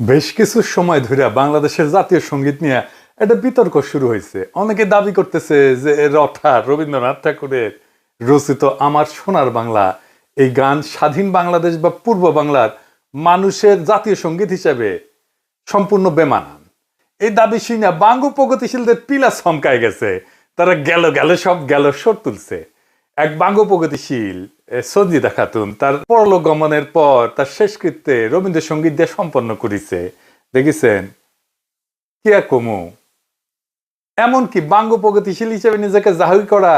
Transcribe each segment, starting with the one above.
বেশ কিছু সময় ধরে বাংলাদেশের জাতীয় সঙ্গীত নিয়ে একটা বিতর্ক শুরু হয়েছে। অনেকে দাবি করতেছে যে রবীন্দ্রনাথ ঠাকুরের রচিত আমার সোনার বাংলা এই গান স্বাধীন বাংলাদেশ বা পূর্ব বাংলার মানুষের জাতীয় সঙ্গীত হিসেবে সম্পূর্ণ বেমানান। এই দাবি শুনে বাঙ্গ প্রগতিশীলদের পিলা চমকায় গেছে। তারা গেল গেল সব গেল সর তুলছে। এক বাঙ্গ প্রগতিশীল সঞ্জিদা খাতুন তার পরলোক গমনের পর তার শেষকৃত্যে রবীন্দ্রসঙ্গীত দিয়ে সম্পন্ন করেছে। দেখেছেন কি আর কমু। এমনকি বাঙ্গ প্রগতিশীল হিসেবে নিজেকে জাহির করা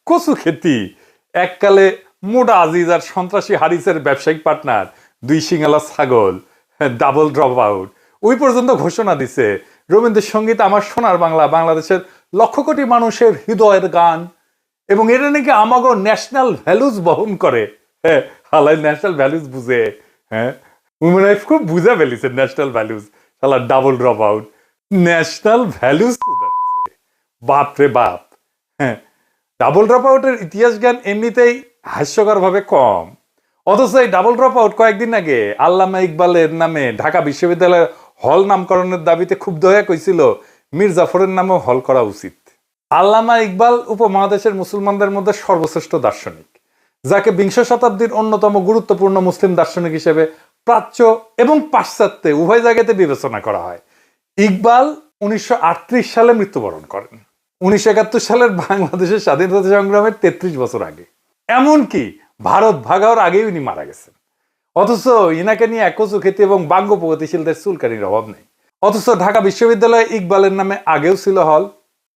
কচু খেতি এককালে মোডা আজিজ আর সন্ত্রাসী হারিসের ব্যবসায়িক পার্টনার দুই সিঙ্গালা ছাগল ডাবল ড্রপ আউট ওই পর্যন্ত ঘোষণা দিছে রবীন্দ্রসঙ্গীত আমার সোনার বাংলা বাংলাদেশের লক্ষ কোটি মানুষের হৃদয়ের গান এবং এটা নাকি আমাগো ন্যাশনাল ভ্যালুজ বহন করে। হ্যাঁ, হালাই ন্যাশনাল ভ্যালুজ বুঝে। হ্যাঁ, উইমেন লাইফ খুব বুঝা ফেলিছে ন্যাশনাল ভ্যালুজ। শালা double drop out national values বাপ রে বাপ। হ্যাঁ, ডাবল ড্রপ আউটের ইতিহাস জ্ঞান এমনিতেই হাস্যকর ভাবে কম, অথচ এই ডাবল ড্রপ আউট কয়েকদিন আগে আল্লামা ইকবালের নামে ঢাকা বিশ্ববিদ্যালয়ের হল নামকরণের দাবিতে খুব দয়া কইছিল মীর জাফরের নামেও হল করা উচিত। আল্লামা ইকবাল উপমহাদেশের মুসলমানদের মধ্যে সর্বশ্রেষ্ঠ দার্শনিক, যাকে বিংশ শতাব্দীর অন্যতম গুরুত্বপূর্ণ মুসলিম দার্শনিক হিসেবে প্রাচ্য এবং পাশ্চাত্যে উভয় জায়গাতে বিবেচনা করা হয়। ইকবাল 1938 সালে মৃত্যুবরণ করেন, 1971 সালের বাংলাদেশের স্বাধীনতা সংগ্রামের 33 বছর আগে। এমনকি ভারত ভাগ হওয়ার আগেই উনি মারা গেছেন। অথচ ইনাকে নিয়ে একচু খ্যাতি এবং বাঙ্গ প্রগতিশীলদের চুলকানির অভাব নেই। অথচ ঢাকা বিশ্ববিদ্যালয়ে ইকবালের নামে আগেও ছিল হল,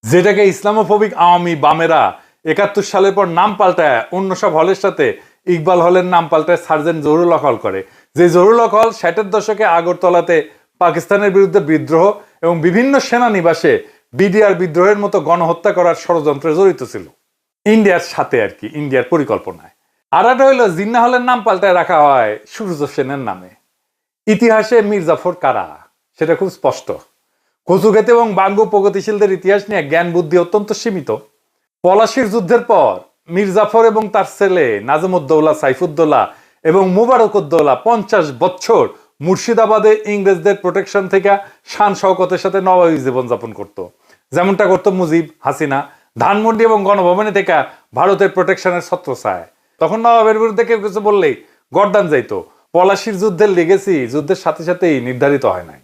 যেটাকে ইসলামোফোবিক আওয়ামী বামেরা 71 সালের পর নাম পাল্টায় অন্য সব হলের সাথে ইকবাল হলের নাম পাল্টায় সার্জেন্ট জহুরুল হক হল করে। যে জহুরুল হক হল 60-এর দশকে আগরতলাতে পাকিস্তানের বিরুদ্ধে বিদ্রোহ এবং বিভিন্ন সেনানিবাসে বিডিআর বিদ্রোহের মতো গণহত্যা করার ষড়যন্ত্রে জড়িত ছিল, ইন্ডিয়ার সাথে আর কি, ইন্ডিয়ার পরিকল্পনায়। আর একটা হইল জিন্না হলের নাম পাল্টায় রাখা হয় সূর্য সেনের নামে। ইতিহাসে মীর জাফর কারা সেটা খুব স্পষ্ট। কচুক্ষেতে এবং বাঙ্গ প্রগতিশীলদের ইতিহাস নিয়ে জ্ঞান বুদ্ধি অত্যন্ত সীমিত। পলাশির যুদ্ধের পর মীর জাফর এবং তার ছেলে নাজমুদ্দৌলা, সাইফুদ্দৌলা এবং মুবারকউদ্দৌলা 50 বছর মুর্শিদাবাদে ইংরেজদের প্রোটেকশন থেকে শান শওকতের সাথে নবাবী জীবনযাপন করত, যেমনটা করতো মুজিব, হাসিনা। ধানমন্ডি এবং গণভবনে থেকে ভারতের প্রোটেকশনের ছত্রছায়। তখন নবাবের বিরুদ্ধে কেউ কিছু বললেই গর্দান যাইতো। পলাশির যুদ্ধের লেগেসি যুদ্ধের সাথে সাথেই নির্ধারিত হয় নাই,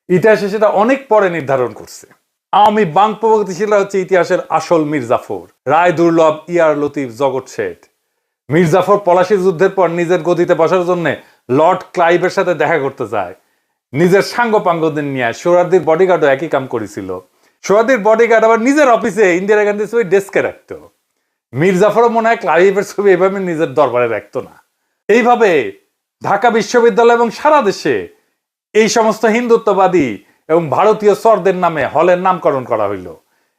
ইতিহাসে সেটা অনেক পরে নির্ধারণ করছে। আওয়ামী বাং প্রগতিশীলরা হচ্ছে ইতিহাসের আসল মীর জাফর, রায় দুর্লভ, ইয়ার লতিফ, জগৎ শেঠ। মীর জাফর পলাশির যুদ্ধের পর নিজের গদিতে বসার জন্য লর্ড ক্লাইভের সাথে দেখা করতে যায়। নিজের সাঙ্গপাঙ্গদের নিয়ে সোহরাওয়ার্দীর বডিগার্ডও একই কাম করেছিল। সোহরাওয়ার্দীর বডিগার্ড আবার নিজের অফিসে ইন্দিরা গান্ধীর ছবি ডেস্কে রাখত। মীর জাফরও মনে হয় ক্লাইভের ছবি এভাবে নিজের দরবারে রাখতো না। এইভাবে ঢাকা বিশ্ববিদ্যালয় এবং সারা দেশে এই সমস্ত হিন্দুত্ববাদী এবং ভারতীয় চরদের নামে হলের নামকরণ করা হইল।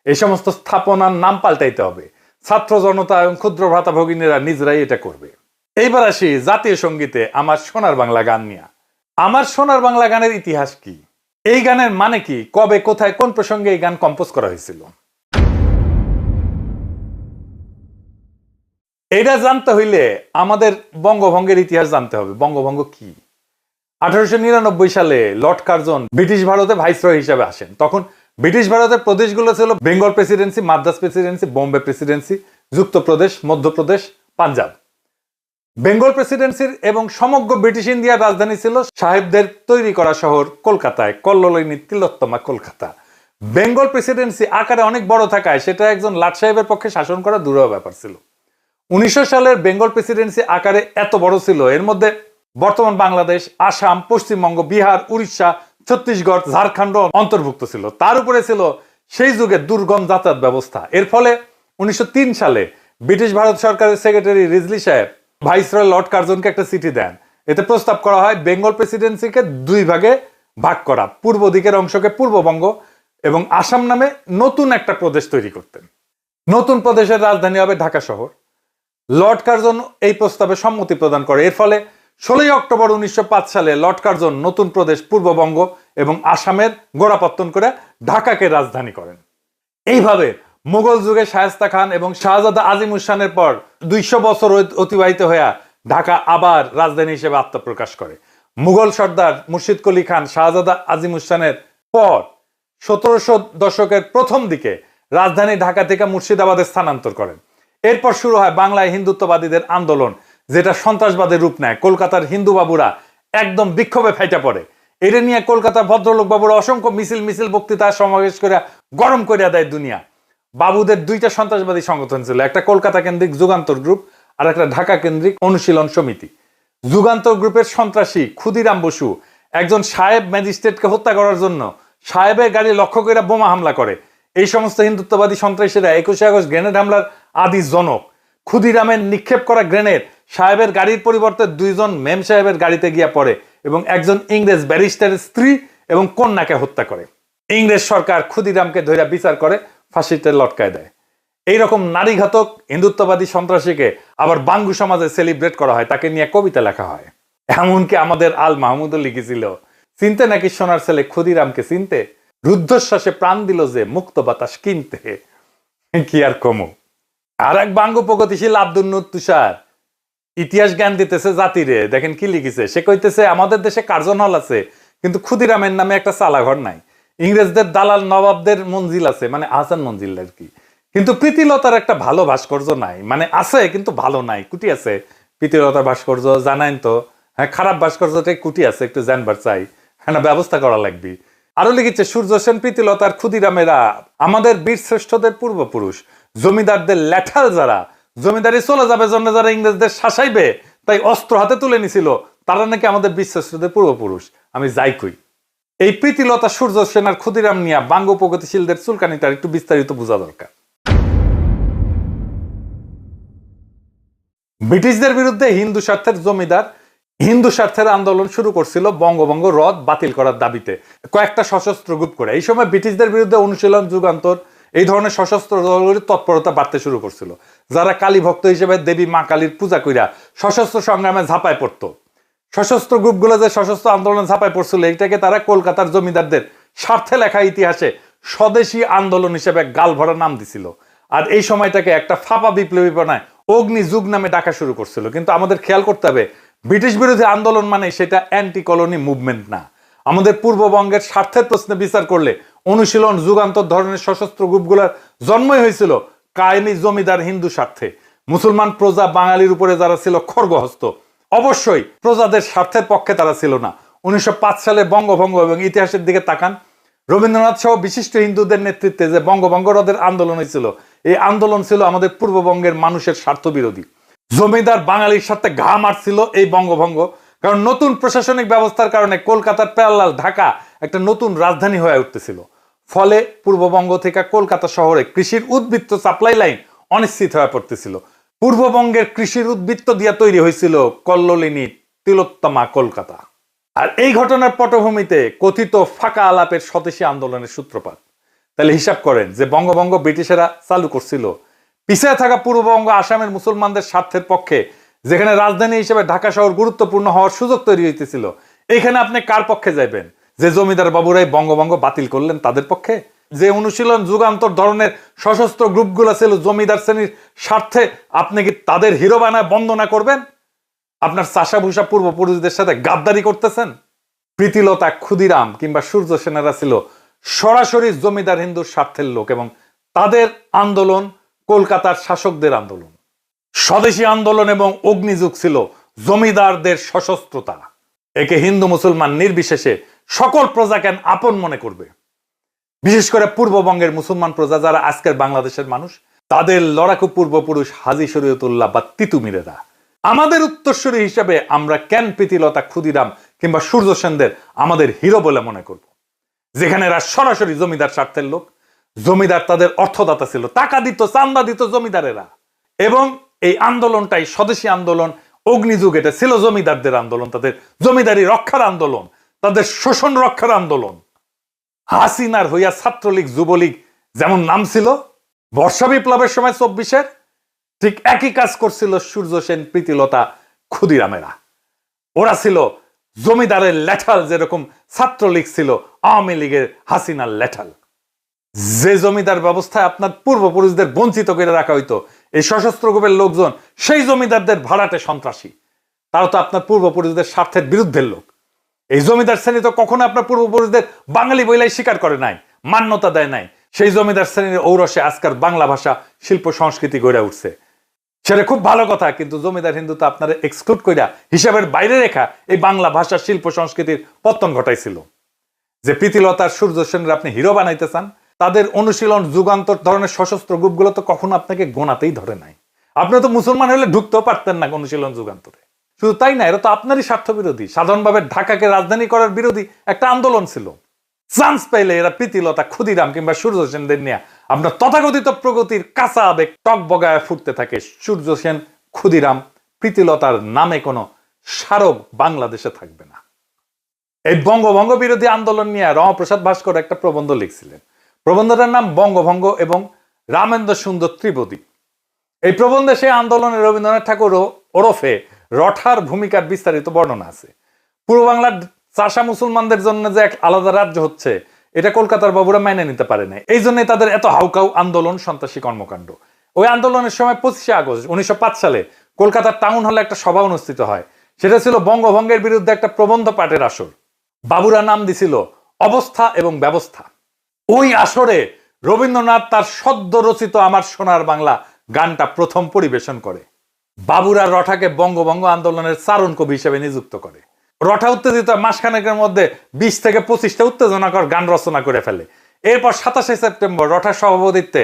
এই সমস্ত স্থাপনার নাম পাল্টাইতে হবে। ছাত্র জনতা এবং ক্ষুদ্র ভ্রাতা ভগিনীরা নিজেরাই এটা করবে। এইবার আসি জাতীয় সঙ্গীতে আমার সোনার বাংলা গান নিয়ে। আমার সোনার বাংলা গানের ইতিহাস কি, এই গানের মানে কি, কবে, কোথায়, কোন প্রসঙ্গে এই গান কম্পোজ করা হয়েছিল, এটা জানতে হইলে আমাদের বঙ্গভঙ্গের ইতিহাস জানতে হবে। বঙ্গভঙ্গ কি? 1899 সালে লর্ড কার্জন ব্রিটিশ ভারতে ভাইসরয় হিসেবে আসেন। তখন ব্রিটিশ ভারতের প্রদেশগুলো ছিল Bengal presidency, Madras presidency, Bombay presidency, যুক্তপ্রদেশ, মধ্যপ্রদেশ, পাঞ্জাব। বেঙ্গল প্রেসিডেন্সির এবং সমগ্র ব্রিটিশ ইন্ডিয়ার রাজধানী ছিল সাহেবদের তৈরি করা শহর কলকাতায়, কল্লোলিনী তিলোত্তমা কলকাতা। বেঙ্গল প্রেসিডেন্সি আকারে অনেক বড় থাকায় সেটা একজন লাট সাহেবের পক্ষে শাসন করা দুরূহ ব্যাপার ছিল। 1900 সালের বেঙ্গল প্রেসিডেন্সি আকারে এত বড় ছিল, এর মধ্যে বর্তমান বাংলাদেশ, আসাম, পশ্চিমবঙ্গ, বিহার, উড়িষ্যা, ছত্তিশগড়, ঝাড়খণ্ড অন্তর্ভুক্ত ছিল। তার উপরে ছিল সেই যুগে দুর্গম যাতায়াত ব্যবস্থা। এর ফলে 1903 সালে ব্রিটিশ ভারত সরকারের সেক্রেটারি রিজলি সাহেব ভাইসরয় লর্ড কার্জনকে একটা চিঠি দেন। এতে প্রস্তাব করা হয় বেঙ্গল প্রেসিডেন্সিকে দুই ভাগে ভাগ করা, পূর্ব দিকের অংশকে পূর্ববঙ্গ এবং আসাম নামে নতুন একটা প্রদেশ তৈরি করতেন। নতুন প্রদেশের রাজধানী হবে ঢাকা শহর। লর্ড কার্জন এই প্রস্তাবে সম্মতি প্রদান করে। এর ফলে 16 অক্টোবর 1905 সালে লর্ড কার্জন নতুন প্রদেশ পূর্ববঙ্গ এবং আসামের গোড়াপত্তন করে ঢাকাকে রাজধানী করেন। এইভাবে মুঘল যুগে শায়েস্তা খান এবং শাহজাদা আজিমুসানের পর 200 বছর অতিবাহিত হয়ে ঢাকা আবার রাজধানী হিসেবে আত্মপ্রকাশ করে। মুঘল সর্দার মুর্শিদ কুলি খান শাহজাদা আজিমুসানের পর 1700 দশকের প্রথম দিকে রাজধানী ঢাকা থেকে মুর্শিদাবাদে স্থানান্তর করেন। এরপর শুরু হয় বাংলায় হিন্দুত্ববাদীদের আন্দোলন, যেটা সন্ত্রাসবাদের রূপ নেয়। কলকাতার হিন্দু বাবুরা একদম বিক্ষোভে ফাইটা পড়ে। এটা নিয়ে কলকাতার ভদ্রলোক বাবুরা অসংখ্য মিছিল বক্তৃতা সমাবেশ করে গরম করিয়া দেয় দুনিয়া। বাবুদের দুইটা সন্ত্রাসবাদী সংগঠন ছিল, একটা কলকাতা কেন্দ্রিক যুগান্তর গ্রুপ আর একটা ঢাকা কেন্দ্রিক অনুশীলন সমিতি। যুগান্তর গ্রুপের সন্ত্রাসী ক্ষুদিরাম বসু একজন সাহেব ম্যাজিস্ট্রেটকে হত্যা করার জন্য সাহেবের গাড়ি লক্ষ্য করে বোমা হামলা করে। এই সমস্ত হিন্দুত্ববাদী সন্ত্রাসীরা 21শে আগস্ট গ্রেনেড হামলার আদি জনক। ক্ষুদিরামের নিক্ষেপ করা গ্রেনেড সাহেবের গাড়ির পরিবর্তে দুইজন মেম সাহেবের গাড়িতে গিয়া পড়ে এবং একজন ইংরেজ ব্যারিস্টারের স্ত্রী এবং কন্যাকে হত্যা করে। ইংরেজ সরকার ক্ষুদিরামকে ধরে বিচার করে ফাঁসিতে লটকায় দেয়। এইরকম নারীঘাতক হিন্দুত্ববাদী সন্ত্রাসীকে আবার বাঙ্গু সমাজে সেলিব্রেট করা হয়, তাকে নিয়ে কবিতা লেখা হয়। এমনকি আমাদের আল মাহমুদও লিখেছিল, চিনতে নাকি সোনার ছেলে ক্ষুদিরামকে চিনতে, রুদ্ধশ্বাসে প্রাণ দিল যে মুক্ত বাতাস কিনতে। কি আর কমু। আর এক বাঙ্গু প্রগতিশীল আব্দুল নূর তুষার ইতিহাস জ্ঞান দিতেছে জাতিরে। দেখেন কি লিখেছে, সে কইতেছে আমাদের দেশে কার্জন হল আছে, কিন্তু ক্ষুদিরামের নামে একটা চালাঘর নাই। ইংরেজদের দালাল নবাবদের মঞ্জিল আছে, মানে আহসান মঞ্জিল আর কি, কিন্তু প্রীতিলতার একটা ভালো ভাস্কর্য নাই। মানে আছে কিন্তু ভালো নাই, কুটি আছে। প্রীতিলতার ভাস্কর্য জানাইন তো, হ্যাঁ খারাপ ভাস্কর্যটাই কুটি আছে, একটু জানবার চাই, হ্যাঁ ব্যবস্থা করা লাগবে। আরো লিখেছে সূর্য সেন, প্রীতিলতার, ক্ষুদিরামেরা আমাদের বীর শ্রেষ্ঠদের পূর্বপুরুষ। জমিদারদের ল্যাঠাল যারা, জমিদারি চলে যাবে জন্য যারা ইংরেজদের শাসাইবে তাই অস্ত্র হাতে তুলে নিছিল, তারা নাকি আমাদের বীর শ্রেষ্ঠদের পূর্বপুরুষ। আমি যাই কই, এই প্রীতিলতা, সূর্য সেন আর ক্ষুদিরাম নিয়া বাঙ্গু প্রগতিশীলদের চুলকানিটা একটু বিস্তারিত বোঝা দরকার। ব্রিটিশদের বিরুদ্ধে হিন্দু স্বার্থের জমিদার হিন্দু স্বার্থের আন্দোলন শুরু করছিল বঙ্গভঙ্গ রদ বাতিল করার দাবিতে কয়েকটা সশস্ত্র গ্রুপ করে। এই সময় ব্রিটিশদের বিরুদ্ধে অনুশীলন, যুগান্তর এই ধরনের সশস্ত্র দলগুলির তৎপরতা বাড়তে শুরু করছিল, যারা কালী ভক্ত হিসেবে দেবী মা কালীর পূজা কইরা সশস্ত্র সংগ্রামে ঝাঁপায় পড়ত। সশস্ত্র গ্রুপগুলো যে সশস্ত্র আন্দোলনে ঝাঁপায় পড়ছিল, এইটাকে তারা কলকাতার জমিদারদের স্বার্থে লেখা ইতিহাসে স্বদেশী আন্দোলন হিসেবে গাল ভরা নাম দিছিল। আর এই সময়টাকে একটা ফাঁপা বিপ্লবী বানায় অগ্নি যুগ নামে ডাকা শুরু করছিল। কিন্তু আমাদের খেয়াল করতে হবে, ব্রিটিশ বিরোধী আন্দোলন মানে সেটা অ্যান্টি কলোনি মুভমেন্ট না। আমাদের পূর্ববঙ্গের স্বার্থের প্রশ্নে বিচার করলে অনুশীলন, যুগান্তর ধরনের সশস্ত্র গ্রুপগুলোর জন্মই হয়েছিল কায়েমি জমিদার হিন্দু স্বার্থে। মুসলমান প্রজা বাঙালির উপরে যারা ছিল খড়গহস্ত, অবশ্যই প্রজাদের স্বার্থের পক্ষে তারা ছিল না। 1905 সালে বঙ্গভঙ্গ এবং ইতিহাসের দিকে তাকান, রবীন্দ্রনাথ সহ বিশিষ্ট হিন্দুদের নেতৃত্বে যে বঙ্গভঙ্গ রদের আন্দোলন হয়েছিল, এই আন্দোলন ছিল আমাদের পূর্ববঙ্গের মানুষের স্বার্থ বিরোধী। জমিদার বাঙালির সাথে ঘা মারছিল এই বঙ্গভঙ্গ, কারণ নতুন প্রশাসনিক ব্যবস্থার কারণে কলকাতার প্যারালাল ঢাকা একটা নতুন রাজধানী হয়ে উঠতেছিল। ফলে পূর্ববঙ্গ থেকে কলকাতা শহরে কৃষির উদ্বৃত্ত সাপ্লাই লাইন অনিশ্চিত হয়ে পড়তেছিল। পূর্ববঙ্গের কৃষির উদ্বৃত্ত দিয়া তৈরি হয়েছিল কল্লোলিনী তিলোত্তমা কলকাতা। আর এই ঘটনার পটভূমিতে কথিত ফাঁকা আলাপের স্বদেশী আন্দোলনের সূত্রপাত। তাহলে হিসাব করেন যে বঙ্গভঙ্গ ব্রিটিশেরা চালু করছিল, পিছিয়ে থাকা পূর্ববঙ্গ আসামের মুসলমানদের স্বার্থের পক্ষে, যেখানে রাজধানী হিসেবে ঢাকা শহর গুরুত্বপূর্ণ হওয়ার সুযোগ তৈরি হইতেছিল। এইখানে আপনি কার পক্ষে যাইবেন? যে জমিদার বাবুরাই বঙ্গভঙ্গ বাতিল করলেন তাদের পক্ষে? যে অনুশীলন, যুগান্তর ধরনের সশস্ত্র গ্রুপগুলো ছিল জমিদার শ্রেণীর স্বার্থে, আপনি কি তাদের হিরো বানায় বন্দনা করবেন? আপনার চাষা ভূষা পূর্বপুরুষদের সাথে গাদ্দারি করতেছেন? প্রীতিলতা, ক্ষুদিরাম কিংবা সূর্য সেনারা ছিল সরাসরি জমিদার হিন্দুর স্বার্থের লোক, এবং তাদের আন্দোলন কলকাতার শাসকদের আন্দোলন। স্বদেশী আন্দোলন এবং অগ্নিযুগ ছিল জমিদারদের সশস্ত্রতা। একে হিন্দু মুসলমান নির্বিশেষে সকল প্রজাকে আপন মনে করবে। বিশেষ করে পূর্ববঙ্গের মুসলমান প্রজা যারা আজকের বাংলাদেশের মানুষ, তাদের লড়াকু পূর্বপুরুষ হাজী শরীয়তুল্লাহ বা তিতুমিরেরা। আমাদের উত্তরসূরি হিসাবে আমরা কেন প্রীতিলতা, ক্ষুদিরাম কিংবা সূর্য সেনদের আমাদের হিরো বলে মনে করব, যেখানে এরা সরাসরি জমিদার স্বার্থের লোক? জমিদার তাদের অর্থদাতা ছিল, টাকা দিত, চান্দা দিত জমিদারেরা। এবং এই আন্দোলনটাই স্বদেশী আন্দোলন, অগ্নিযুগ, এটা ছিল জমিদারদের আন্দোলন, তাদের জমিদারি রক্ষার আন্দোলন, তাদের শোষণ রক্ষার আন্দোলন। হাসিনার হইয়া ছাত্রলীগ, যুবলীগ যেমন নাম ছিল বর্ষা বিপ্লবের সময় 24-এর, ঠিক একই কাজ করছিল সূর্য সেন, প্রীতিলতা, ক্ষুদিরামেরা। ওরা ছিল জমিদারের ল্যাঠাল, যেরকম ছাত্রলীগ ছিল আওয়ামী লীগের হাসিনার ল্যাঠাল। যে জমিদার ব্যবস্থায় আপনার পূর্বপুরুষদের বঞ্চিত করে রাখা হইতো, এই সশস্ত্র গ্রুপের লোকজন সেই জমিদারদের ভাড়াটে সন্ত্রাসী। তারা তো আপনার পূর্বপুরুষদের স্বার্থের বিরুদ্ধের লোক। এই জমিদার শ্রেণী তো কখনো আপনার পূর্বপুরুষদের বাঙালি বইলাই স্বীকার করে নাই, মান্যতা দেয় নাই। সেই জমিদার শ্রেণীর ঔরসে আজকাল বাংলা ভাষা শিল্প সংস্কৃতি গড়ে উঠছে, সেটা খুব ভালো কথা। কিন্তু জমিদার হিন্দু তো আপনারা এক্সক্লুড কইরা হিসাবের বাইরে রেখা এই বাংলা ভাষা শিল্প সংস্কৃতির পতন ঘটাইছিল। যে প্রীতিলতার সূর্য সেনের আপনি হিরো বানাইতে চান, তাদের অনুশীলন যুগান্তর ধরনের সশস্ত্র গ্রুপগুলো তো কখনো আপনাকে গোনাতেই ধরে নাই। আপনি তো মুসলমান হলে ঢুকতেও পারতেন না অনুশীলন যুগান্তরে। শুধু তাই না, এরা তো আপনারই স্বার্থ বিরোধী, সাধারণভাবে ঢাকাকে রাজধানী করার বিরোধী একটা আন্দোলন ছিল। চান্স পাইলে এরা প্রীতিলতা, ক্ষুদিরাম কিংবা সূর্য সেনদের নিয়ে আপনার তথাকথিত প্রগতির কাঁচা আবেগ টক বগায় ফুটতে থাকে। সূর্য সেন, ক্ষুদিরাম, প্রীতিলতার নামে কোনো স্মারক বাংলাদেশে থাকবে না। এই বঙ্গভঙ্গ বিরোধী আন্দোলন নিয়ে রমাপ্রসাদ ভাস্কর একটা প্রবন্ধ লিখছিলেন। প্রবন্ধটার নাম বঙ্গভঙ্গ এবং রামেন্দ্র সুন্দর ত্রিবেদী। এই প্রবন্ধে সে আন্দোলনে রবীন্দ্রনাথ ঠাকুর ওরফে রঠার ভূমিকার বিস্তারিত বর্ণনা আছে। পূর্ব বাংলার চাষা মুসলমানদের জন্য যে এক আলাদা রাজ্য হচ্ছে, এটা কলকাতার বাবুরা মেনে নিতে পারে না। এই জন্যই তাদের এত হাউকাউ আন্দোলন, সন্ত্রাসী কর্মকাণ্ড। ওই আন্দোলনের সময় 25শে আগস্ট 1905 সালে কলকাতার টাউন হলে একটা সভা অনুষ্ঠিত হয়। সেটা ছিল বঙ্গভঙ্গের বিরুদ্ধে একটা প্রবন্ধ পাঠের আসর। বাবুরা নাম দিছিল অবস্থা এবং ব্যবস্থা। ওই আসরে রবীন্দ্রনাথ তার সদ্য রচিত আমার সোনার বাংলা গানটা প্রথম পরিবেশন করে। বাবুরা রঠাকে বঙ্গভঙ্গ আন্দোলনের চারণ কবি হিসেবে নিযুক্ত করে। রঠা উত্তেজিত মাসখানেকের মধ্যে 20 থেকে 25টা উত্তেজনাকর গান রচনা করে ফেলে। এরপর 27শে সেপ্টেম্বর রঠার সভাপতিত্বে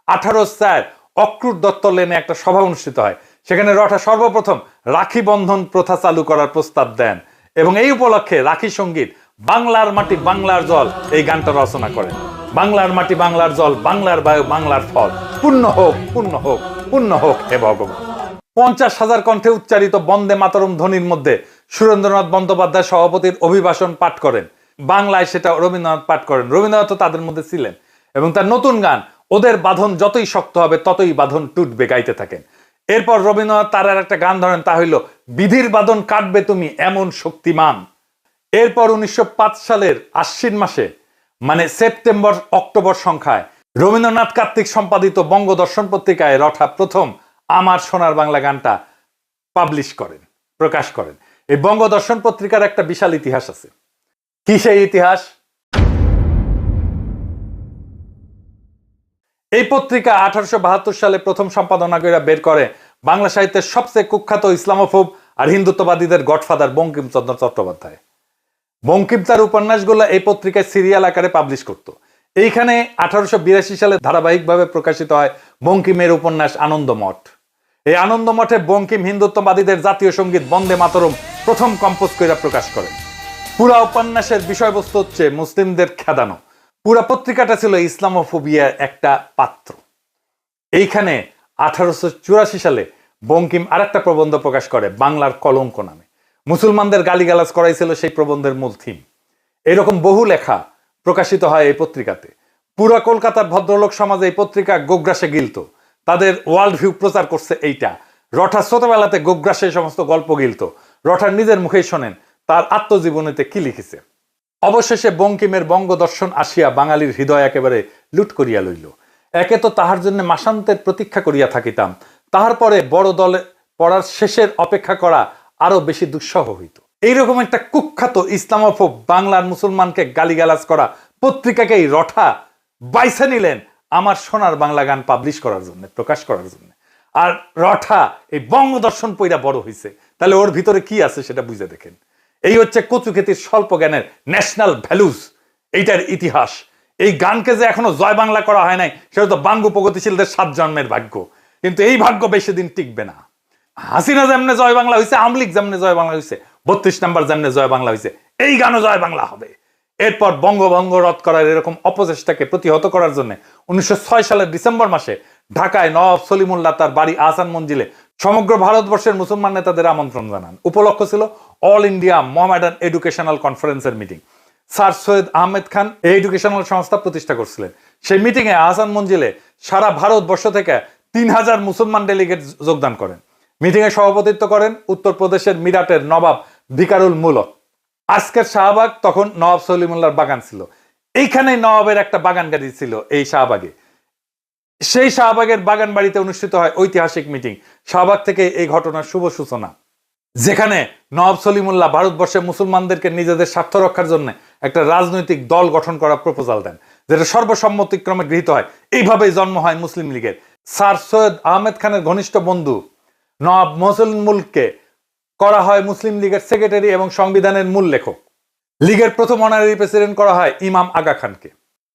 18/4 অক্রুর দত্ত লেনে একটা সভা অনুষ্ঠিত হয়। সেখানে রঠা সর্বপ্রথম রাখি বন্ধন প্রথা চালু করার প্রস্তাব দেন এবং এই উপলক্ষে রাখি সঙ্গীত বাংলার মাটি বাংলার জল এই গানটা রচনা করেন। বাংলার মাটি বাংলার জল, বাংলার বায়ু বাংলার ফল, পূর্ণ হোক পূর্ণ হোক পূর্ণ হোক হে ভগবান। 50,000 কণ্ঠে উচ্চারিত বন্দে মাতরম ধ্বনির মধ্যে সুরেন্দ্রনাথ বন্দ্যোপাধ্যায় সভাপতির অভিভাষণ পাঠ করেন। বাংলায় সেটা রবীন্দ্রনাথ পাঠ করেন। রবীন্দ্রনাথ তাদের মধ্যে ছিলেন এবং তার নতুন গান ওদের বাঁধন যতই শক্ত হবে ততই বাঁধন টুটবে গাইতে থাকেন। এরপর রবীন্দ্রনাথ তার আর একটা গান ধরেন, তা হইল বিধির বাঁধন কাটবে তুমি এমন শক্তিমান। এরপর 1905 সালের আশ্বিন মাসে, মানে সেপ্টেম্বর অক্টোবর সংখ্যায়, রবীন্দ্রনাথ কার্তিক সম্পাদিত বঙ্গদর্শন পত্রিকায় রঠা প্রথম আমার সোনার বাংলা গানটা পাবলিশ করেন, প্রকাশ করেন। এই বঙ্গদর্শন পত্রিকার একটা বিশাল ইতিহাস আছে। কি সেই ইতিহাস? এই পত্রিকা 1872 সালে প্রথম সম্পাদনা করে বের করে বাংলা সাহিত্যের সবচেয়ে কুখ্যাত ইসলামোফোব আর হিন্দুত্ববাদীদের গডফাদার বঙ্কিমচন্দ্র চট্টোপাধ্যায়। বঙ্কিম তার উপন্যাসগুলো এই পত্রিকায় সিরিয়াল আকারে পাবলিশ করত। এইখানে 1882 সালে ধারাবাহিকভাবে প্রকাশিত হয় বঙ্কিমের উপন্যাস আনন্দমঠ। এই আনন্দমঠে বঙ্কিম হিন্দুত্ববাদীদের জাতীয় সঙ্গীত বন্দে মাতরম প্রথম কম্পোজ করে প্রকাশ করেন। পুরা উপন্যাসের বিষয়বস্তু হচ্ছে মুসলিমদের খেদানো। পুরা পত্রিকাটা ছিল ইসলামোফোবিয়ার একটা পাত্র। এইখানে 1884 সালে বঙ্কিম আরেকটা প্রবন্ধ প্রকাশ করে বাংলার কলঙ্ক নামে। মুসলমানদের গালিগালাজ করাইছিল সেই প্রবন্ধের মূল থিম। এরকম বহু লেখা প্রকাশিত হয় এই পত্রিকাতে। পুরা কলকাতার ভদ্রলোক সমাজে এই পত্রিকা গোগ্রাসে গিলত। তাদের ওয়ার্ল্ড ভিউ প্রচার করছে এইটা। রঠা ছোটবেলাতে গোগ্রাসে সমস্ত গল্প গিলত। রঠার নিজের মুখেই শোনেন তার আত্মজীবনীতে কি লিখেছে। অবশেষে বঙ্কিমের বঙ্গদর্শন আসিয়া বাঙালির হৃদয় একেবারে লুট করিয়া লইল। একে তো তাহার জন্য মাসান্তের প্রতীক্ষা করিয়া থাকিতাম, তাহার পরে বড় দলে পড়ার শেষের অপেক্ষা করা আরো বেশি দুঃসহ হইত। এইরকম একটা কুখ্যাত ইসলামোফোব বাংলার মুসলমানকে গালিগালাজ করা পত্রিকাকেই রঠা বাইছে নিলেন আমার সোনার বাংলা গান পাবলিশ করার জন্য, প্রকাশ করার জন্য। আর রঠা এই বঙ্গদর্শন পইরা বড় হইছে, তাহলে ওর ভিতরে কি আছে সেটা বুঝে দেখেন। এই হচ্ছে কচুক্ষেতির স্বল্প জ্ঞানের ন্যাশনাল ভ্যালুস, এইটার ইতিহাস। এই গানকে যে এখনো জয় বাংলা করা হয় নাই, সেটা তো বাঙ্গু প্রগতিশীলদের 7 জন্মের ভাগ্য। কিন্তু এই ভাগ্য বেশি দিন টিকবে না। হাসিনা যেমনে জয় বাংলা হয়েছে, আওয়ামী লীগ যেমনে জয় বাংলা হয়েছে, 32 নম্বর যেমনে জয় বাংলা হয়েছে, এই গানও জয় বাংলা হবে। এরপর বঙ্গভঙ্গ রদ করার এরকম অপচেষ্টাকে প্রতিহত করার জন্য 1906 সালের ডিসেম্বর মাসে ঢাকায় নওয়াব সলিমুল্লাহ তার বাড়ি আহসান মঞ্জিলে সমগ্র ভারতবর্ষের মুসলমান নেতাদের আমন্ত্রণ জানান। উপলক্ষ ছিল অল ইন্ডিয়া মোহামেডান এডুকেশনাল কনফারেন্সের মিটিং। স্যার সৈয়দ আহমেদ খান এই এডুকেশনাল সংস্থা প্রতিষ্ঠা করছিলেন। সেই মিটিংয়ে আহসান মঞ্জিলে সারা ভারতবর্ষ থেকে 3000 মুসলমান ডেলিগেট যোগদান করেন। মিটিংয়ে সভাপতিত্ব করেন উত্তরপ্রদেশের মিরাটের নবাব ভিকারুল মুলক। আজকের শাহবাগ তখন নওয়াব সলিমুল্লাহর বাগান ছিল। এইখানেই নওয়াবের একটা বাগান গাড়ি ছিল এই শাহবাগে। সেই শাহবাগের বাগান বাড়িতে অনুষ্ঠিত হয় ঐতিহাসিক মিটিং। শাহবাগ থেকে এই ঘটনার শুভ সূচনা। যেখানে নওয়াব সলিমুল্লাহ ভারতবর্ষে মুসলমানদেরকে নিজেদের স্বার্থ রক্ষার জন্য একটা রাজনৈতিক দল গঠন করার প্রপোজাল দেন, যেটা সর্বসম্মতিক্রমে গৃহীত হয়। এইভাবেই জন্ম হয় মুসলিম লীগের। স্যার সৈয়দ আহমেদ খানের ঘনিষ্ঠ বন্ধু নওয়াব মোহসিন মুলককে করা হয় মুসলিম লীগের সেক্রেটারি এবং সংবিধানের মূল লেখক। লীগের প্রথম অনারারি প্রেসিডেন্ট করা হয় ইমাম আগা খানকে।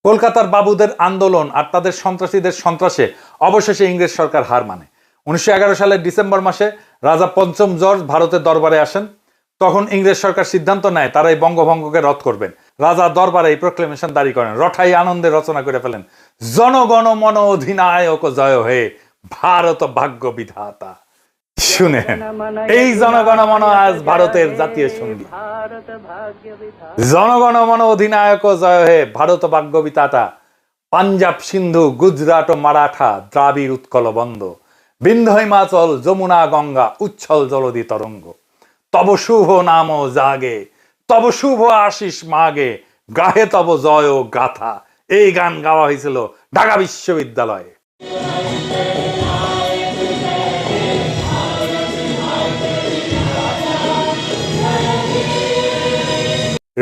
কলকাতার বাবুদের আন্দোলন আর তাদের সন্ত্রাসীদের সন্ত্রাসে অবশেষে ইংরেজ সরকার হার মানে। 1911 সালের ডিসেম্বর মাসে রাজা পঞ্চম জর্জ ভারতের দরবারে আসেন। তখন ইংরেজ সরকার সিদ্ধান্ত নেয় তারা এই বঙ্গভঙ্গকে রদ করবেন। রাজা দরবারে এই প্রক্লেমেশন জারি করেন। রঠাই আনন্দে রচনা করে ফেলেন, জনগণ মন অধিনায়ক জয় হে, ভারত ভাগ্য বিধাতা। শুনেন, এই জনগণ মন আজ ভারতের জাতীয় সঙ্গীত। জনগণ মন অধিনায়ক জয় হে, ভারত ভাগ্য বিধাতা। পাঞ্জাব সিন্ধু গুজরাট ও মারাঠা দ্রাবিড় উৎকল বন্ধ, বিন্ধ্য হিমাচল যমুনা গঙ্গা উচ্ছল জলদি তরঙ্গ। তব শুভ নাম জাগে, তব শুভ আশিস মাগে, গাহে তব জয় গাথা। এই গান গাওয়া হয়েছিল ঢাকা বিশ্ববিদ্যালয়ে।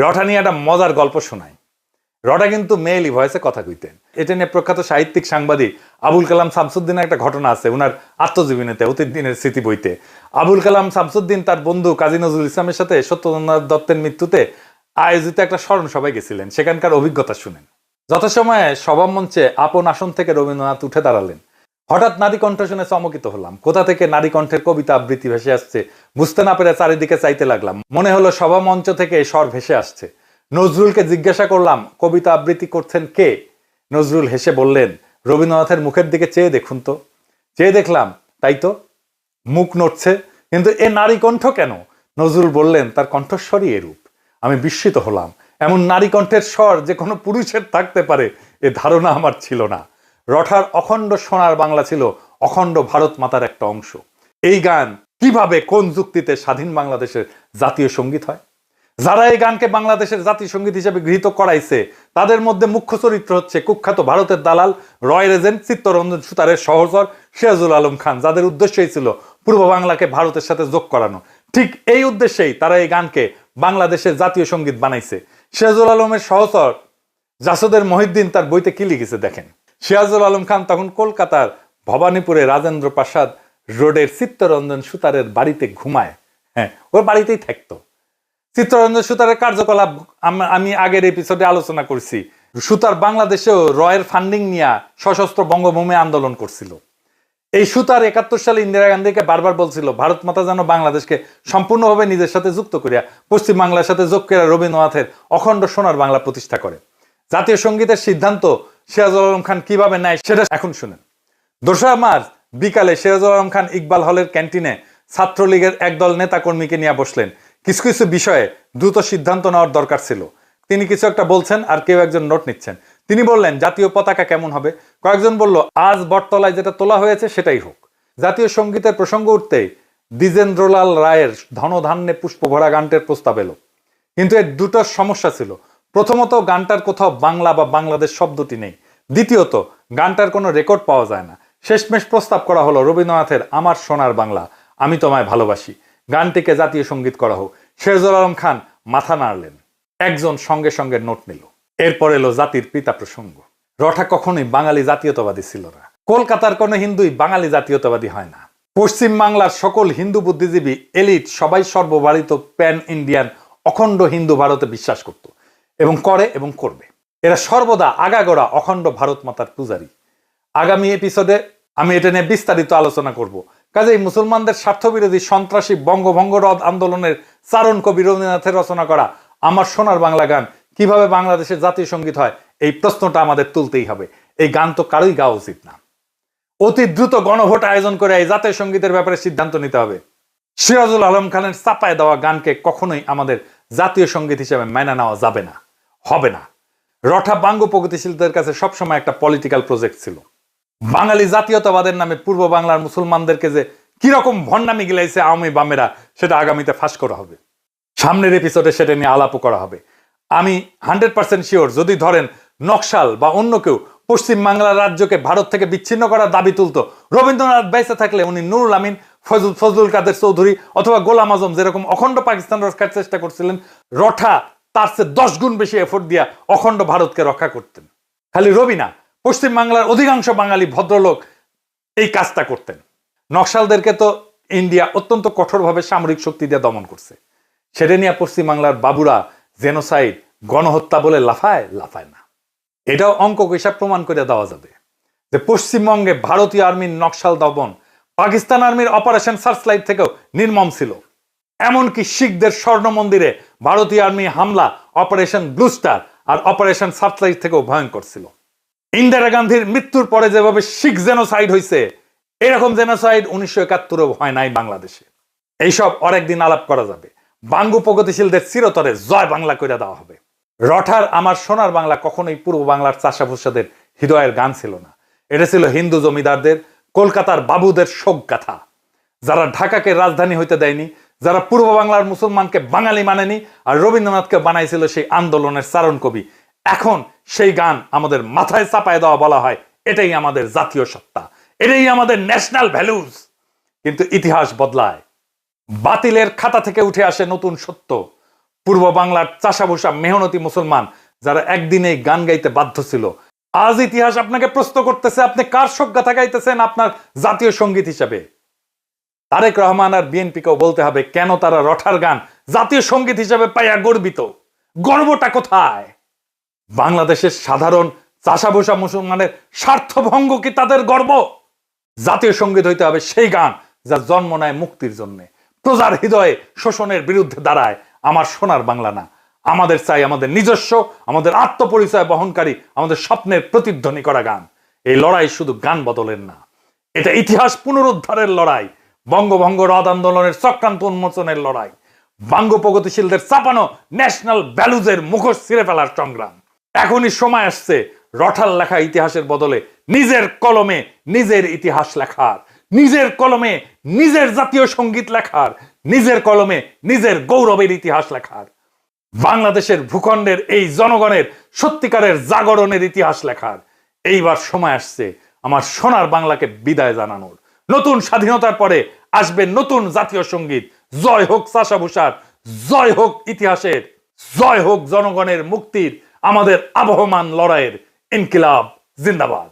রটা নিয়ে একটা মজার গল্প শোনাই। রটা কিন্তু মেয়েলি ভয়েসে কথা কইতেন। এটা নিয়ে প্রখ্যাত সাহিত্যিক সাংবাদিক আবুল কালাম শামসুদ্দিনের একটা ঘটনা আছে উনার আত্মজীবনীতে, অতীত দিনের স্মৃতি বইতে। আবুল কালাম শামসুদ্দিন তার বন্ধু কাজী নজরুল ইসলামের সাথে সত্যেন্দ্রনাথ দত্তের মৃত্যুতে আয়োজিত একটা স্মরণ সভায় গেছিলেন। সেখানকার অভিজ্ঞতা শুনেন। যথাসময়ে সভা মঞ্চে আপন আসন থেকে রবীন্দ্রনাথ উঠে দাঁড়ালেন। হঠাৎ নারী কণ্ঠ শুনে চমকিত হলাম। কোথা থেকে নারী কণ্ঠের কবিতা আবৃত্তি ভেসে আসছে বুঝতে না পেরে চারিদিকে চাইতে লাগলাম। মনে হলো সভা মঞ্চ থেকে স্বর ভেসে আসছে। নজরুলকে জিজ্ঞাসা করলাম, কবিতা আবৃত্তি করছেন কে? নজরুল হেসে বললেন, রবীন্দ্রনাথের মুখের দিকে চেয়ে দেখুন তো। চেয়ে দেখলাম, তাই তো, মুখ নড়ছে, কিন্তু এ নারী কণ্ঠ কেন? নজরুল বললেন, তার কণ্ঠস্বরই এরূপ। আমি বিস্মিত হলাম। এমন নারী কণ্ঠের স্বর যে কোনো পুরুষের থাকতে পারে এ ধারণা আমার ছিল না। রঠার অখণ্ড সোনার বাংলা ছিল অখণ্ড ভারত মাতার একটা অংশ। এই গান কিভাবে, কোন যুক্তিতে স্বাধীন বাংলাদেশের জাতীয় সঙ্গীত হয়? যারা এই গানকে বাংলাদেশের জাতীয় সঙ্গীত হিসেবে গৃহীত করাইছে তাদের মধ্যে মুখ্য চরিত্র হচ্ছে কুখ্যাত ভারতের দালাল, রয়্যাল এজেন্ট চিত্তরঞ্জন সুতারের সহচর সিরাজুল আলম খান, যাদের উদ্দেশ্যই ছিল পূর্ব বাংলাকে ভারতের সাথে যোগ করানো। ঠিক এই উদ্দেশ্যেই তারা এই গানকে বাংলাদেশের জাতীয় সঙ্গীত বানাইছে। সিরাজুল আলমের সহচর জাসদের মহিউদ্দিন তার বইতে কি লিখেছে দেখেন। সিরাজুল আলম খান তখন কলকাতার ভবানীপুরে রাজেন্দ্র প্রাসাদ রোডের চিত্তরঞ্জন সুতারের বাড়িতে ঘুমায়। হ্যাঁ, ওর বাড়িতেই থাকতো। চিত্তরঞ্জন সুতারের কার্যকলাপ আমি আগের এপিসোডে আলোচনা করছি। সুতার বাংলাদেশেও রয়ের ফান্ডিং নিয়ে সশস্ত্র বঙ্গভূমি আন্দোলন করছিল। এই সুতার 71 সালে ইন্দিরা গান্ধীকে বারবার বলছিল ভারত মাতা যেন বাংলাদেশকে সম্পূর্ণভাবে নিজের সাথে যুক্ত করিয়া পশ্চিম বাংলার সাথে যোগ করিয়া রবীন্দ্রনাথের অখণ্ড সোনার বাংলা প্রতিষ্ঠা করে। জাতীয় সঙ্গীতের সিদ্ধান্ত সিরাজুল আলম খান কিভাবে নেয় সেটা এখন শুনেন। 2 মার্চ বিকালে সিরাজুল আলম খান ইকবাল হলের ক্যান্টিনে ছাত্রলীগের একদল নেতা কর্মীকে নিয়ে বসলেন। কিছু কিছু বিষয়ে দ্রুত সিদ্ধান্ত নেওয়ার দরকার ছিল। তিনি কিছু একটা বলছেন আর কেউ একজন নোট নিচ্ছেন। তিনি বললেন, জাতীয় পতাকা কেমন হবে? কয়েকজন বলল, আজ বটতলায় যেটা তোলা হয়েছে সেটাই হোক। জাতীয় সঙ্গীতের প্রসঙ্গ উঠতেই দ্বিজেন্দ্রলাল রায়ের ধনধান্যে পুষ্প ভরা গানটির প্রস্তাব এলো। কিন্তু এর দুটো সমস্যা ছিল। প্রথমত, গানটার কোথাও বাংলা বা বাংলাদেশ শব্দটি নেই। দ্বিতীয়ত, গানটার কোনো রেকর্ড পাওয়া যায় না। শেষমেশ প্রস্তাব করা হলো রবীন্দ্রনাথের আমার সোনার বাংলা, আমি তোমায় ভালোবাসি গানটিকে জাতীয় সঙ্গীত করা হোক। সিরাজুল আলম খান মাথা নাড়লেন। একজন সঙ্গে সঙ্গে নোট নিল। এরপর এলো জাতির পিতা প্রসঙ্গ। রঠা কখনোই বাঙালি জাতীয়তাবাদী ছিল না। কলকাতার কোনো হিন্দুই বাঙালি জাতীয়তাবাদী হয় না। পশ্চিম বাংলার সকল হিন্দু বুদ্ধিজীবী এলিট সবাই সর্বভারতীয় প্যান ইন্ডিয়ান অখণ্ড হিন্দু ভারতে বিশ্বাস করত এবং করে এবং করবে। এরা সর্বদা আগাগোড়া অখণ্ড ভারত মাতার পূজারী। আগামী এপিসোডে আমি এটা নিয়ে বিস্তারিত আলোচনা করব। কাজেই মুসলমানদের স্বার্থবিরোধী সন্ত্রাসী বঙ্গভঙ্গ রদ আন্দোলনের চারণ কবি রবীন্দ্রনাথের রচনা করা আমার সোনার বাংলা গান কিভাবে বাংলাদেশের জাতীয় সঙ্গীত হয়, এই প্রশ্নটা আমাদের তুলতেই হবে। এই গান তো কারোই গাওয়া উচিত না। অতি দ্রুত গণভোট আয়োজন করে এই জাতীয় সঙ্গীতের ব্যাপারে সিদ্ধান্ত নিতে হবে। সিরাজুল আলম খানের চাপায় দেওয়া গানকে কখনোই আমাদের জাতীয় সঙ্গীত হিসেবে মেনে নেওয়া যাবে না, হবে না। রঠা বাঙ্গ প্রগতিশীলদের কাছে সবসময় একটা পলিটিক্যাল প্রজেক্ট ছিল। বাঙালি জাতীয়তাবাদের নামে পূর্ব বাংলার মুসলমানদেরকে যে কিরকম ভণ্ডামি গিলাইছে আওয়ামী বামেরা, সেটা আগামীতে ফাঁস করা হবে। সামনের এপিসোডে সেটা নিয়ে আলাপও করা হবে। আমি 100% শিওর, যদি ধরেন নকশাল বা অন্য কেউ পশ্চিম বাংলার রাজ্যকে ভারত থেকে বিচ্ছিন্ন করার দাবি তুলতো, রবীন্দ্রনাথ বেঁচে থাকলে উনি নুরুল আমিন ফজলুল কাদের চৌধুরী অথবা গোলাম আজম যেরকম অখণ্ড পাকিস্তান রক্ষার চেষ্টা করছিলেন, রঠা তার চেয়ে 10 গুণ বেশি এফোর্ট দিয়া অখণ্ড ভারতকে রক্ষা করতেন। খালি রবি না, পশ্চিম বাংলার অধিকাংশ বাঙালি ভদ্রলোক এই কাজটা করতেন। নকশালদেরকে তো ইন্ডিয়া অত্যন্ত কঠোরভাবে সামরিক শক্তি দিয়ে দমন করছে। সেটা নিয়ে পশ্চিম বাংলার বাবুরা জেনোসাইড, গণহত্যা বলে লাফায় না। এটাও অঙ্ক হিসাব প্রমাণ করে দেওয়া যাবে যে পশ্চিমবঙ্গে ভারতীয় আর্মির নকশাল দমন পাকিস্তান আর্মির অপারেশন সার্চলাইট থেকেও নির্মম ছিল। এমনকি শিখদের স্বর্ণ মন্দিরে ভারতীয় আর্মি হামলা অপারেশন ব্লু স্টার আর অপারেশন সার্চলাইট থেকেও ভয়ঙ্কর ছিল। ইন্দিরা গান্ধীর মৃত্যুর পরে যেভাবে শিখ জেনোসাইড হয়েছে, এরকম জেনোসাইড 1971 হয় নাই বাংলাদেশে। এইসব আরেকদিন আলাপ করা যাবে। বাঙ্গু প্রগতিশীলদের চিরতরে জয় বাংলা করে দেওয়া হবে। রঠার আমার সোনার বাংলা কখনোই পূর্ব বাংলার চাষাভুষাদের হৃদয়ের গান ছিল না। এটা ছিল হিন্দু জমিদারদের, কলকাতার বাবুদের শোক গাথা, যারা ঢাকাকে রাজধানী হইতে দেয়নি, যারা পূর্ব বাংলার মুসলমানকে বাঙালি মানেনি, আর রবীন্দ্রনাথকে বানাইছিল সেই আন্দোলনের চারণ কবি। এখন সেই গান আমাদের মাথায় চাপায় দেওয়া বলা হয় এটাই আমাদের জাতীয় সত্তা, এটাই আমাদের ন্যাশনাল ভ্যালুজ। কিন্তু ইতিহাস বদলায়, বাতিলের খাতা থেকে উঠে আসে নতুন সত্য। পূর্ব বাংলার চাষাভুষা মেহনতি মুসলমান যারা একদিনে গান গাইতে বাধ্য ছিল, আজ ইতিহাস আপনাকে প্রশ্ন করতেছে আপনি কার শোক গাথা গাইতেছেন আপনার জাতীয় সঙ্গীত হিসাবে। তারেক রহমান আর বিএনপিকেও বলতে হবে কেন তারা রঠার গান জাতীয় সঙ্গীত হিসাবে পাইয়া গর্বিত। গর্বটা কোথায়? বাংলাদেশের সাধারণ চাষাভুষা মুসলমানের স্বার্থভঙ্গ কি তাদের গর্ব? জাতীয় সঙ্গীত হইতে হবে সেই গান যা জন্ম নেয় মুক্তির জন্য, প্রজার হৃদয়ে শোষণের বিরুদ্ধে দাঁড়ায়। আমার সোনার বাংলা না, আমাদের চাই আমাদের নিজস্ব, আমাদের আত্মপরিচয় বহনকারী, আমাদের স্বপ্নের প্রতিধ্বনি করা গান। এই লড়াই শুধু গান বদলের না, এটা ইতিহাস পুনরুদ্ধারের লড়াই, বঙ্গভঙ্গ রদ আন্দোলনের চক্রান্ত উন্মোচনের লড়াই, বাঙ্গ প্রগতিশীলদের চাপানো ন্যাশনাল ভ্যালুজের মুখোশ ছিঁড়ে ফেলার সংগ্রাম। এখনই সময় আসছে রঠার লেখা ইতিহাসের বদলে নিজের কলমে নিজের ইতিহাস লেখার, নিজের কলমে নিজের জাতীয় সঙ্গীত লেখার, নিজের কলমে নিজের গৌরবের ইতিহাস লেখার, বাংলাদেশের ভূখণ্ডের এই জনগণের সত্যিকারের জাগরণের ইতিহাস লেখার। এইবার সময় আসছে আমার সোনার বাংলাকে বিদায় জানানোর। নতুন স্বাধীনতার পরে আসবে নতুন জাতীয় সঙ্গীত। জয় হোক চাষাভুষার, জয় হোক ইতিহাসের, জয় হোক জনগণের মুক্তির, আমাদের আবহমান লড়াইয়ের। ইনকিলাব জিন্দাবাদ।